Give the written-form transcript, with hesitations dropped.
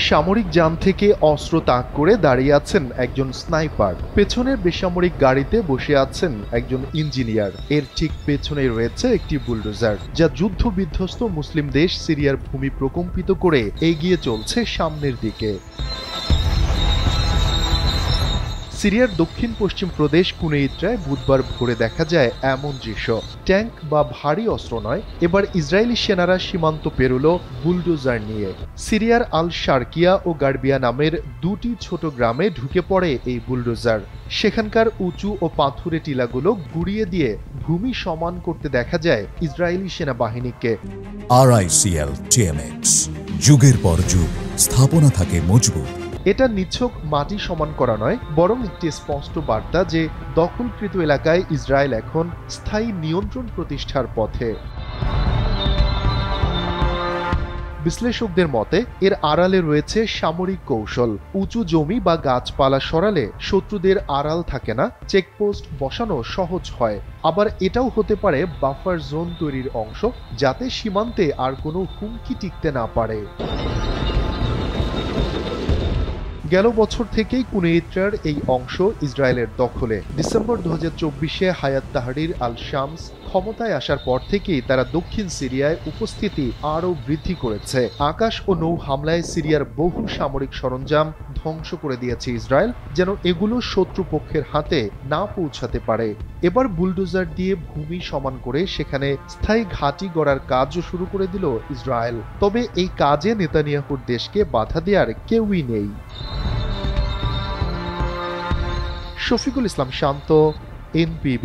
সামরিক যান থেকে অস্ত্র তাক করে দাঁড়িয়ে আছেন একজন স্নাইপার। পেছনের বেসামরিক গাড়িতে বসে আছেন একজন ইঞ্জিনিয়ার। এর ঠিক পেছনে রয়েছে একটি বুলডোজার, যা যুদ্ধ বিধ্বস্ত মুসলিম দেশ সিরিয়ার ভূমি প্রকম্পিত করে এগিয়ে চলছে সামনের দিকে। সিরিয়ার দক্ষিণ পশ্চিম প্রদেশ কুনেইত্রায় বুধবার ভোরে দেখা যায় এমন দৃশ্য। ট্যাঙ্ক বা ভারী অস্ত্র নয়, এবার ইসরায়েলি সেনারা সীমান্ত পেরোল বুলডোজার নিয়ে। সিরিয়ার আল শারকিয়া ও গার্বিয়া নামের দুটি ছোট গ্রামে ঢুকে পড়ে এই বুলডোজার। সেখানকার উঁচু ও পাথুরে টিলাগুলো গুড়িয়ে দিয়ে ভূমি সমান করতে দেখা যায় ইসরায়েলি সেনাবাহিনীকে। RICL TMX, যুগের পর যুগ স্থাপনা থাকে মজবুত। এটা নিছক মাটি সমান করা নয়, বরং একটি স্পষ্ট বার্তা যে দখলকৃত এলাকায় ইসরায়েল এখন স্থায়ী নিয়ন্ত্রণ প্রতিষ্ঠার পথে। বিশ্লেষকদের মতে এর আড়ালে রয়েছে সামরিক কৌশল। উঁচু জমি বা গাছপালা সরালে শত্রুদের আড়াল থাকে না, চেকপোস্ট বসানো সহজ হয়। আবার এটাও হতে পারে বাফার জোন তৈরির অংশ, যাতে সীমান্তে আর কোনো হুমকি টিকতে না পারে। গেল বছর থেকেই কুনেইত্রার এই অংশ ইসরায়েলের দখলে। ডিসেম্বর 2024-এ হায়াত তাহরির আল শামস ক্ষমতায় আসার পর থেকেই তারা দক্ষিণ সিরিয়ায় উপস্থিতি আরও বৃদ্ধি করেছে। আকাশ ও নৌ হামলায় সিরিয়ার বহু সামরিক সরঞ্জাম ধ্বংস করে দিয়েছে ইসরায়েল, যেন এগুলো শত্রুপক্ষের হাতে না পৌঁছাতে পারে। এবার বুলডোজার দিয়ে ভূমি সমান করে সেখানে স্থায়ী ঘাঁটি গড়ার কাজও শুরু করে দিল ইসরায়েল। তবে এই কাজে নেতানিয়াহুর দেশকে বাধা দেওয়ার কেউই নেই। শফিকুল ইসলাম শান্ত, NPB।